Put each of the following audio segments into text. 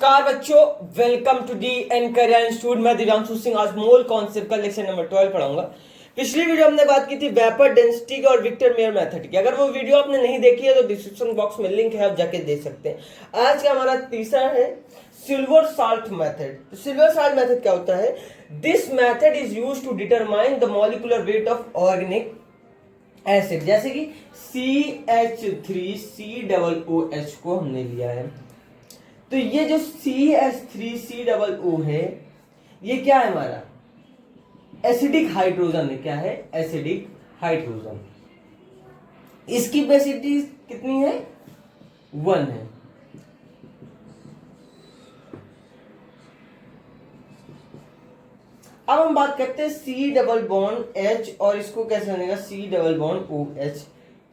नमस्कार बच्चों, welcome to the एनकरिया institute. मैं दिव्यांशु सिंह आज मोल कॉन्सेप्ट का लेक्चर नंबर 12 पढ़ाऊंगा। पिछली वीडियो हमने बात की थी वेपर डेंसिटी की और विक्टर मेयर मेथड की। अगर वो वीडियो आपने नहीं देखी है तो डिस्क्रिप्शन बॉक्स में लिंक है, आप जाके देख सकते हैं। आज का हमारा तीसरा है silver salt method. Silver salt method क्या होता है? This method is used to determine the molecular weight of organic acid. जैसे कि CH3COOH को हमने लिया है, तो ये जो CH3COO है ये क्या है? हमारा एसिडिक हाइड्रोजन है। क्या है? Acidic hydrogen. इसकी बेसिसिटी कितनी है? 1 है। अब हम बात करते हैं C डबल बॉन्ड H और इसको कैसे बनेगा? C double bond OH।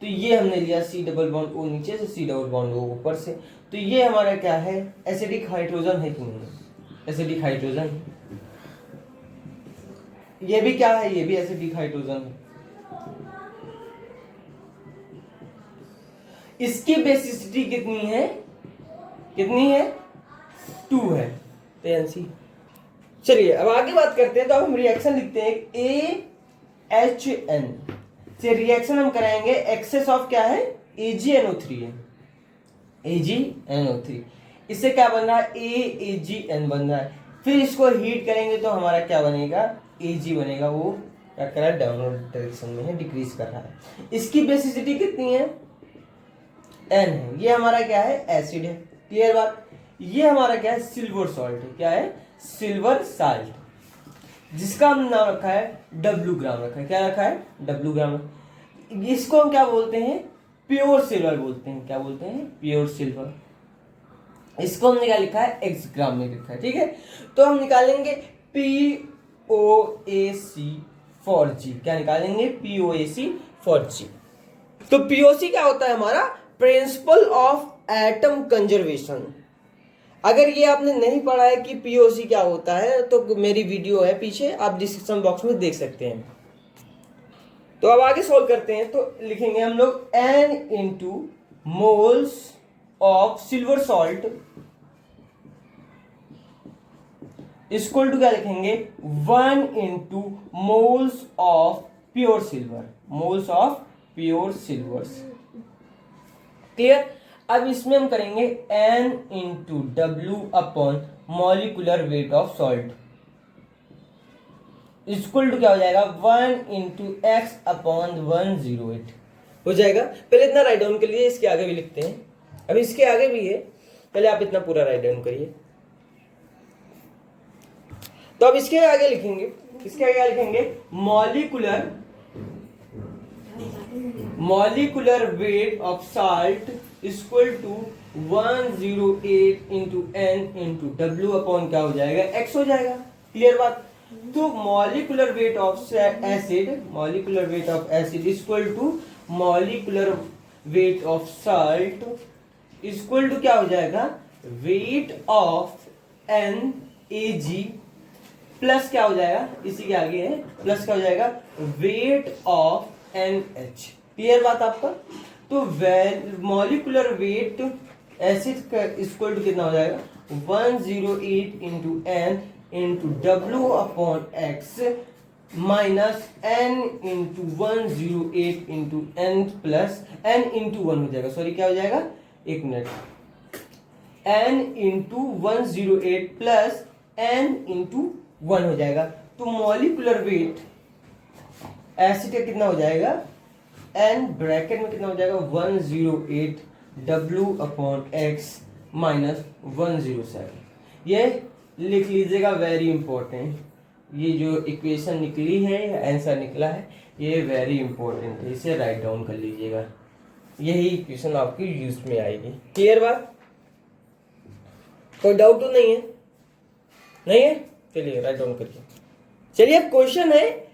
तो ये हमने लिया C डबल बॉन्ड O नीचे से, C डबल बॉन्ड O ऊपर से। तो ये हमारा क्या है? एसिडिक हाइड्रोजन है कि नहीं? Acidic hydrogen. ये भी क्या है? ये भी एसिडिक हाइड्रोजन है। इसकी बेसिसिटी कितनी है? कितनी है? 2 है। तो आंसर। चलिए अब आगे बात करते हैं। तो अब हम रिएक्शन लिखते हैं AHN से रिएक्शन हम कराएंगे। एक्सेस ऑफ क्या है? AgNO3 है। AgNO3 इससे क्या बन रहा है? AgN बन रहा है। फिर इसको हीट करेंगे तो हमारा क्या बनेगा? Ag बनेगा। वो क्या कर रहा है? डाउनवर्ड डायरेक्शन में है, डिक्रीज कर रहा है। इसकी बेसिसिटी कितनी है? N है। ये हमारा क्या है? एसिड है। क्लियर बात? ये हमारा क्या है? सिल्वर सॉल्ट है। क्या है? सिल्वर साल्ट, जिसका हम नाम रखा है W ग्राम रखा है। क्या रखा है? W ग्राम। इसको हम क्या बोलते हैं? प्योर सिल्वर बोलते हैं। क्या बोलते हैं? Pure silver. इसको हमने क्या लिखा है? X ग्राम में लिखा है। ठीक है, तो हम निकालेंगे POAC फॉर G। क्या निकालेंगे? POAC for G। तो POC क्या होता है? हमारा प्रिंसिपल ऑफ एटम कंजर्वेशन। अगर ये आपने नहीं पढ़ा है कि POC क्या होता है तो मेरी वीडियो है पीछे, आप डिस्क्रिप्शन बॉक्स में देख सकते हैं। तो अब आगे सॉल्व करते हैं। तो लिखेंगे हम लोग N into moles of silver salt equal to क्या लिखेंगे? 1 into moles of pure silver. Moles of pure silver. Clear? अब इसमें हम करेंगे N into W upon molecular weight of salt equal to क्या हो जाएगा? 1 इंटू एक्स अपॉन 108 हो जाएगा। पहले इतना राइट डाउन कर लीजिए, इसके आगे भी लिखते हैं। अब इसके आगे भी है, पहले आप इतना पूरा राइट डाउन करिए। तो अब इसके आगे लिखेंगे, इसके आगे लिखेंगे molecular weight of salt equal to 108 into N into W upon क्या हो जाएगा? X हो जाएगा। क्लियर बात? तो molecular weight of acid equal to molecular weight of salt equal to क्या हो जाएगा? वेट ऑफ NAG प्लस क्या हो जाएगा? इसी के आगे है प्लस क्या हो जाएगा? Weight of NH। क्लियर बात आपका? तो मॉलिकुलर वेट एसिड का इक्वल टू कितना हो जाएगा? 108 into N into W upon X minus N into 108 into N plus N into 1 हो जाएगा। सॉरी, क्या हो जाएगा? एक minute. N into 108 plus N into 1 हो जाएगा। तो मॉलिकुलर वेट एसिड का कितना हो जाएगा? N ब्रैकेट में कितना हो जाएगा? 108 W अपॉन X माइनस 107। ये लिख लीजिएगा, वेरी इंपॉर्टेंट। ये जो इक्वेशन निकली है, आंसर निकला है, ये वेरी इंपॉर्टेंट है। इसे राइट डाउन कर लीजिएगा, यही इक्वेशन आपकी यूज में आएगी। क्लियर बात? कोई डाउट तो नहीं है? नहीं है? चलिए राइट डाउन करिए। चलिए अब क्वेश्चन है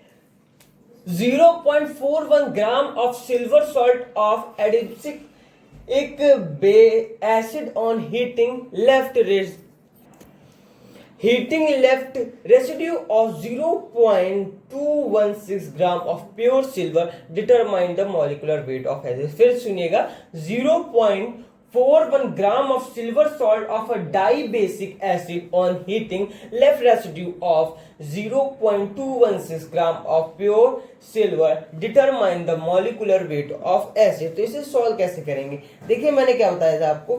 0.41 gram of silver salt of adipic एक acid on heating left residue of 0.216 gram of pure silver determine the molecular weight of acid. फिर सुनिएगा 0.41 for 1 gram of silver salt of a dibasic acid on heating left residue of 0.216 gram of pure silver, determine the molecular weight of acid। तो इसे solve कैसे करेंगे? देखिए मैंने क्या बताया था आपको,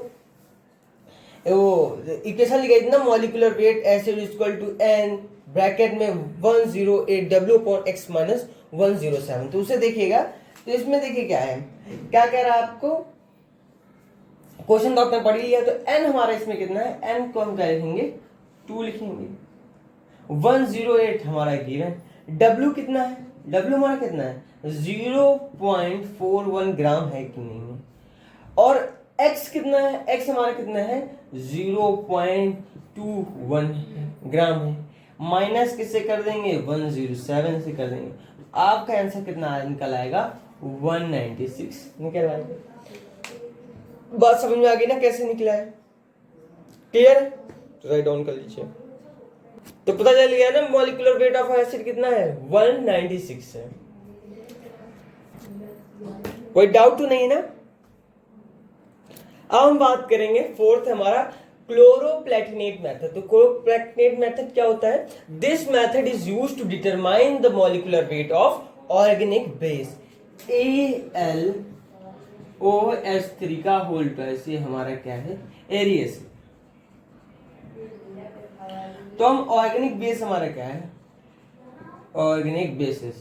वो इक्वेशन लिखा थी ना, molecular weight acid equal to N bracket में 108 W अपॉन x माइनस 107। तो उसे देखिएगा, तो इसमें देखिए क्या है, क्या कह रहा है आपको, क्वेश्चन तो आपने पढ़ लिया। तो n हमारा इसमें कितना है, n को हम क्या लिखेंगे, 2 लिखेंगे। 108 हमारा गिवन, W कितना है, W हमारा कितना है 0.41 ग्राम है कि नहीं है, और x कितना है, x हमारा कितना है 0.21 ग्राम है, माइनस किससे कर देंगे 107 से कर देंगे। आपका आंसर कितना निकल आएगा 196 निकल आएगा। बात समझ में आ गई ना कैसे निकला है, क्लियर? तो राइट डाउन कर लीजिए। तो पता चल गया ना मॉलिक्यूलर वेट ऑफ एसिड कितना है 196 है। कोई डाउट तो नहीं है ना? अब हम बात करेंगे फोर्थ हमारा क्लोरोप्लेटिनेट मेथड। तो क्लोरोप्लेटिनेट मेथड क्या होता है, this method is used to determine the molecular weight of organic base AlOH3 का होल ट्वाइस, ये हमारा क्या है एरियस। तो हम ऑर्गेनिक बेस हमारा क्या है, ऑर्गेनिक बेसिस,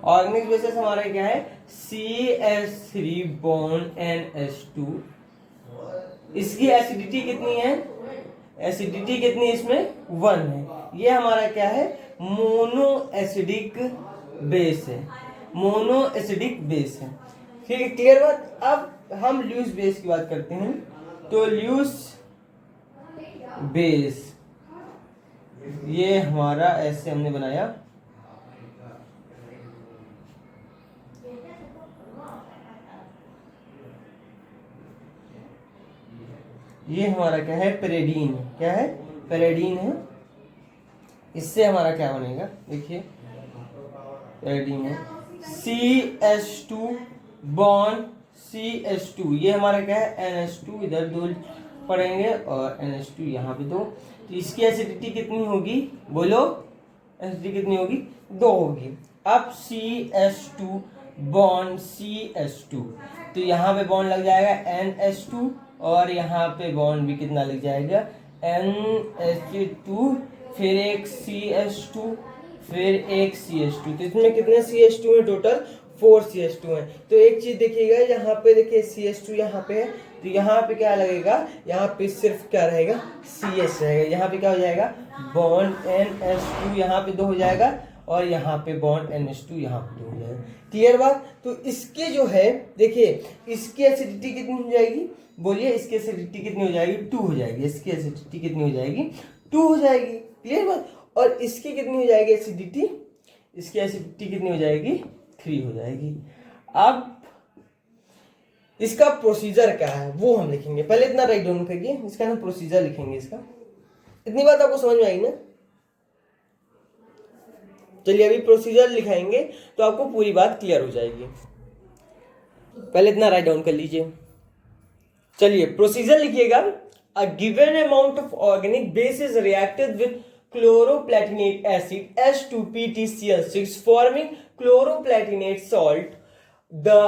ऑर्गेनिक बेसिस हमारा क्या है CH3 बॉन्ड NH2। इसकी एसिडिटी कितनी है, एसिडिटी कितनी इसमें 1 है। ये हमारा क्या है मोनो एसिडिक बेस है, मोनो एसिडिक बेस है। ठीक है, क्लियर बात। अब हम ल्यूस बेस की बात करते हैं। तो ल्यूस बेस ये हमारा ऐसे हमने बनाया, ये हमारा क्या है पेरिडीन, क्या है पेरिडीन है। इससे हमारा क्या बनेगा देखिए, पेरिडीन है CH2 बॉन्ड CH2, ये हमारा क्या है NH2, इधर 2 पढ़ेंगे और NH2 यहाँ पे 2। तो इसकी एसिडिटी कितनी होगी बोलो, एसिडिटी कितनी होगी 2 होगी। अब CH2 बॉन्ड CH2, तो यहाँ पे बॉन्ड लग जाएगा NH2 और यहाँ पे बॉन्ड भी कितना लग जाएगा NH2, फिर एक CH2, फिर एक CH2। तो इसमें कितने CH2 है टोटल 4 CH2 है। तो एक चीज देखिएगा, यहाँ पे देखिए CH2 यहाँ पे है, तो यहाँ पे क्या लगेगा, यहाँ पे सिर्फ क्या रहेगा CH रहेगा। यहाँ पे क्या हो जाएगा बॉन्ड NH2 यहाँ पे 2 हो जाएगा और यहाँ पे बॉन्ड NH2 यहाँ पे 2 हो जाएगा। क्लियर बात। तो इसके जो है देखिए, इसकी एसिडिटी कितनी हो जाएगी बोलिए, इसकी एसिडिटी कितनी हो जाएगी 2 हो जाएगी। इसकी एसिडिटी कितनी हो जाएगी 2 हो जाएगी। क्लियर बात। और इसकी कितनी हो जाएगी एसिडिटी, इसकी एसिडिटी कितनी हो जाएगी 3 हो जाएगी। अब इसका प्रोसीजर क्या है वो हम लिखेंगे, पहले इतना राइट डाउन करिए, इसका हम प्रोसीजर लिखेंगे इसका। इतनी बात आपको समझ में आई ना? चलिए अभी प्रोसीजर लिखाएंगे तो आपको पूरी बात क्लियर हो जाएगी। पहले इतना राइट डाउन कर लीजिए। चलिए प्रोसीजर लिखिएगा। A given amount of organic base is reacted with chloroplatinate acid H2PtCl6 forming chloroplatinate salt. The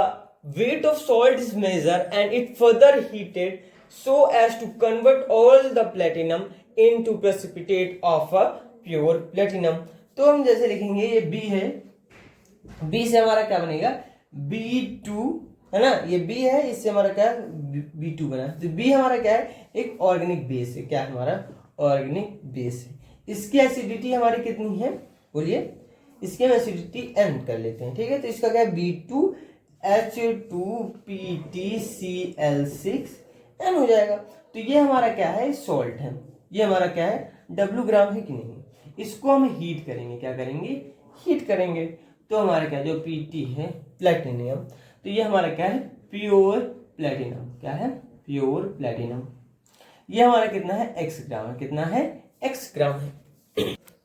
weight of salt is measured and it further heated so as to convert all the platinum into precipitate of a pure platinum। तो हम जैसे लिखेंगे ये B है, B से हमारा क्या बनेगा B2 है ना, ये B है, इससे हमारा क्या B2 बना। तो B हमारा क्या है एक ऑर्गेनिक बेस है, क्या हमारा ऑर्गेनिक बेस है। इसकी एसिडिटी हमारी कितनी है बोलिए, इसकी हम एसिडिटी n कर लेते हैं। ठीक है, तो इसका क्या है B2H2PtCl6 n हो जाएगा। तो ये हमारा क्या है सॉल्ट है, ये हमारा क्या है W ग्राम है कि नहीं। इसको हम हीट करेंगे, क्या करेंगे हीट करेंगे। तो हमारा क्या जो Pt है प्लेटिनम, तो ये हमारा क्या है प्योर प्लेटिनम, क्या है प्योर प्लेटिनम। ये हमारा कितना है x ग्राम है, कितना है x ग्राम है।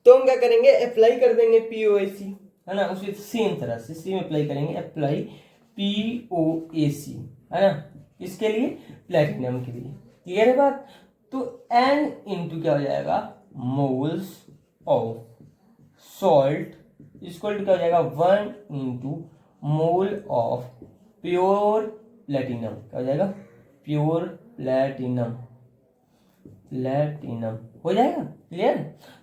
तो हम क्या करेंगे अप्लाई कर देंगे POAC है ना, उसी सेम तरह से C में अप्लाई करेंगे, अप्लाई POAC है ना, किसके लिए? प्लेटिनम के लिए। क्लियर है बात? तो n इंटू क्या हो जाएगा? Moles of salt equal to क्या हो जाएगा? 1 into mole of pure platinum. क्या हो जाएगा? Pure platinum. प्लेटिनम हो जाएगा। क्लियर?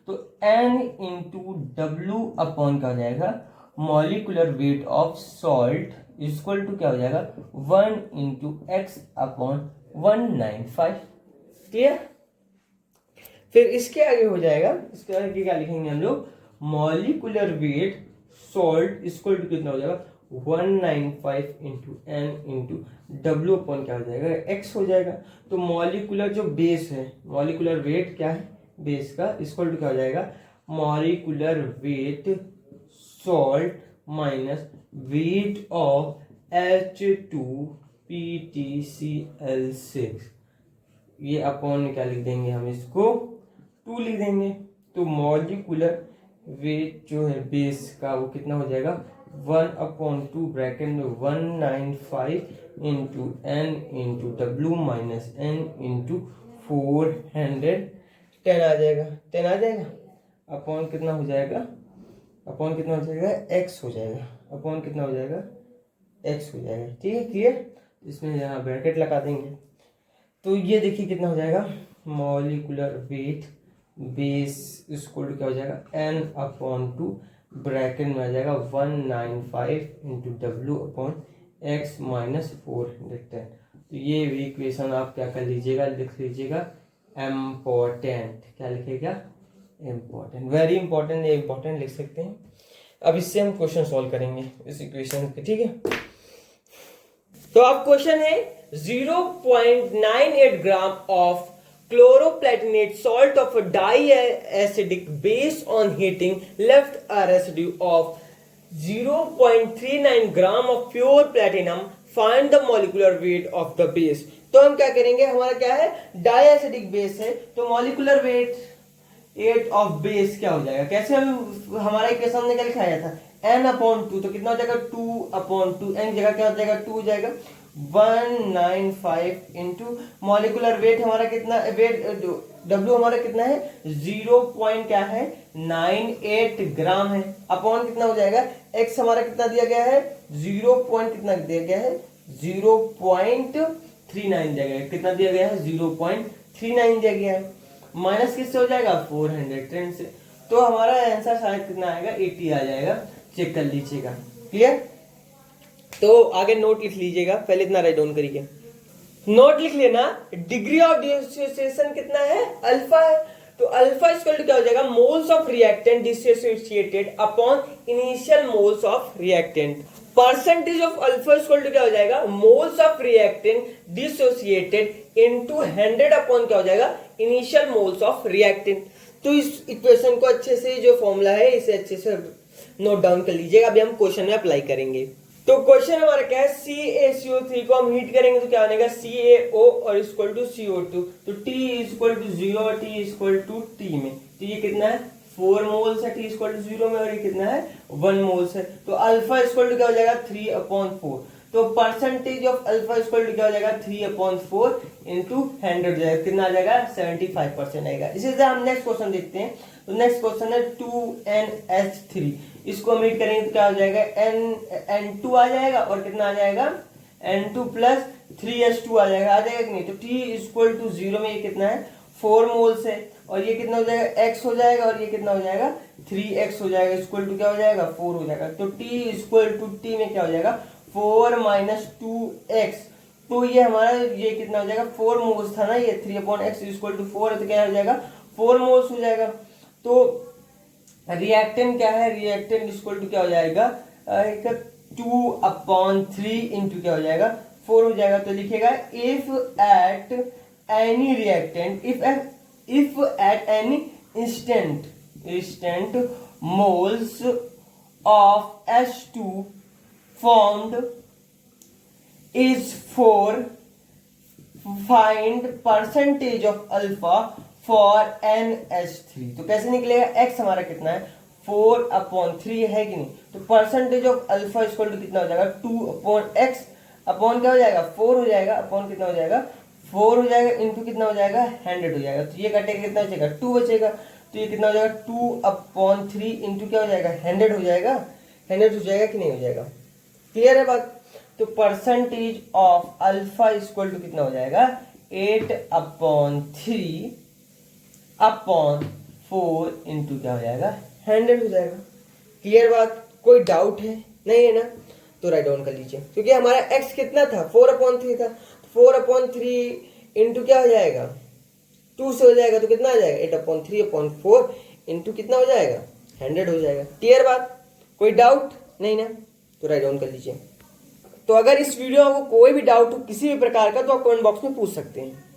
तो n इंटू डब्ल्यू अपॉन क्या हो जाएगा? Molecular weight of salt equal to क्या हो जाएगा? 1 इंटू एक्स अपॉन 195। क्लियर? फिर इसके आगे हो जाएगा, इसके आगे क्या लिखेंगे हम लोग? Molecular weight salt equal to कितना हो जाएगा? 195 into N into W upon क्या हो जाएगा? एक्स हो जाएगा। तो मॉलिकुलर जो बेस है, मॉलिकुलर वेट क्या है बेस का, इक्वल टू क्या हो जाएगा? Molecular weight salt minus weight of H2PtCl6, ये अपॉन क्या लिख देंगे हम? इसको 2 लिख देंगे। तो मॉलिकुलर वेट जो है बेस का वो कितना हो जाएगा? 1/2 ब्रैकेट में 195 into N into W minus N into 410 आ जाएगा। 10 आ जाएगा। अपॉन कितना हो जाएगा? अपॉन कितना हो जाएगा? एक्स हो जाएगा। अपॉन कितना हो जाएगा? एक्स हो जाएगा। ठीक है? क्लियर? इसमें यहाँ ब्रैकेट लगा देंगे। तो ये देखिए कितना हो जाएगा? Molecular weight base equal to क्या हो जाएगा? n/2 ब्रैकेट में आ जाएगा 195 into W upon X minus 410। तो ये भी इक्वेशन आप क्या कर लीजिएगा? लिख लीजिएगा इम्पोर्टेंट। क्या लिखेगा? इम्पोर्टेंट। वेरी इंपॉर्टेंट या इम्पोर्टेंट लिख सकते हैं। अब इससे हम क्वेश्चन सॉल्व करेंगे इस इक्वेशन पे। ठीक है? तो अब क्वेश्चन है 0.98 gram of chloroplatinate salt of a diacidic base on heating left a residue of 0.39 gram of pure platinum. Find the molecular weight of the base. तो हम क्या करेंगे? हमारा क्या है? डाइएसिडिक बेस है, तो मॉलिकुलर वेट ऑफ बेस क्या हो जाएगा? कैसे हम हमारा इक्वेशन में क्या लिखाया था? n/2। तो कितना हो जाएगा? 2/2। n जगह क्या हो जाएगा? 2 हो जाएगा। 195 इंटू मॉलिकुलर वेट हमारा कितना? वेट डब्ल्यू हमारा कितना है? 0 पॉइंट क्या है? 98 ग्राम है। अपॉन कितना हो जाएगा? एक्स हमारा कितना दिया गया है? 0 पॉइंट कितना दिया गया है? 0.39 दिया गया है। कितना दिया गया है? 0.39 दिया गया है। माइनस किससे हो जाएगा? 410 से। तो हमारा आंसर शायद कितना आएगा? 80 आ जाएगा। चेक कर लीजिएगा। क्लियर? तो आगे नोट लिख लीजिएगा। पहले इतना राइट डाउन करिए। नोट लिख लेना। डिग्री ऑफ डिसोसिएशन कितना है? अल्फा है। तो अल्फा इक्वल टू क्या हो जाएगा? Moles of reactant dissociated upon initial moles of reactant. Percentage of alpha equal to क्या हो जाएगा? Moles of reactant dissociated into 100 upon क्या हो जाएगा? Initial moles of reactant. तो इस इक्वेशन को अच्छे से, जो फॉर्मूला है इसे अच्छे से नोट डाउन कर लीजिएगा। अभी हम क्वेश्चन में अप्लाई करेंगे। तो क्वेश्चन हमारा क्या है? CaCO3 को हम हीट करेंगे तो क्या बनेगा? CaO और इक्वल टू CO2। तो T इक्वल टू 0 और T इक्वल टू T में। तो ये कितना है? 4 मोल्स है T इक्वल टू 0 में, और ये कितना है? 1 मोल्स है। तो अल्फा इक्वल टू क्या हो जाएगा? 3/4। तो percentage of alpha equal to क्या हो जाएगा? 3/4 इंटू 100 जाएगा। कितना आ जाएगा? 75% आएगा। इसी तरह हम नेक्स्ट क्वेश्चन देखते हैं। तो नेक्स्ट क्वेश्चन है 2NH3। इसको हम हीट करेंगे तो क्या हो जाएगा? N2 आ जाएगा, और कितना आ जाएगा? N2 प्लस 3H2 आ जाएगा। आ जाएगा कि नहीं? तो T इक्वल टू 0 में ये कितना है? 4 मोल्स है, और ये कितना हो जाएगा? X हो जाएगा, और ये कितना हो जाएगा? 3X हो जाएगा। इक्वल टू क्या हो जाएगा? 4 हो जाएगा। तो T इक्वल टू T में क्या हो जाएगा? 4 माइनस 2X। तो ये हमारा ये कितना हो जाएगा? 4 मोल्स था ना, ये 3/x इक्वल टू 4 है, तो क्या हो जाएगा? 4 मोल्स हो जाएगा। तो रिएक्टेंट क्या है? रिएक्टेंट इक्वल टू क्या हो जाएगा? 2/3 इंटू क्या हो जाएगा? 4 हो जाएगा। तो लिखेगा if at any reactant, if at any instant moles of H2 formed is 4, find percentage of alpha for NH3। तो कैसे निकलेगा? x हमारा कितना है? 4/3 है कि नहीं? तो percentage of alpha equal to कितना हो जाएगा? 2/x अपॉन क्या हो जाएगा 4 हो जाएगा, अपॉन कितना हो जाएगा 4 हो जाएगा, इंटू कितना हो जाएगा 100 हो जाएगा। तो ये कटेगा कितना बचेगा 2 बचेगा, तो ये कितना हो जाएगा 2/3 इंटू क्या हो जाएगा 100 हो जाएगा, 100 हो जाएगा कि नहीं हो जाएगा। क्लियर है बात। तो percentage of alpha equal to कितना हो जाएगा 8/3/4 इंटू क्या हो जाएगा 100 हो जाएगा। क्लियर बात, कोई डाउट है नहीं है ना, तो राइट डाउन कर लीजिए। क्योंकि हमारा x कितना था 4/3 था, 4/3 इंटू क्या हो जाएगा 2 से हो जाएगा, तो कितना आ जाएगा 8/3/4 इंटू कितना हो जाएगा 100 हो जाएगा। क्लियर बात, कोई डाउट नहीं ना, तो राइट डाउन कर लीजिए। तो अगर इस वीडियो में आपको कोई भी डाउट हो किसी भी प्रकार का, तो आप कमेंट बॉक्स में पूछ सकते हैं।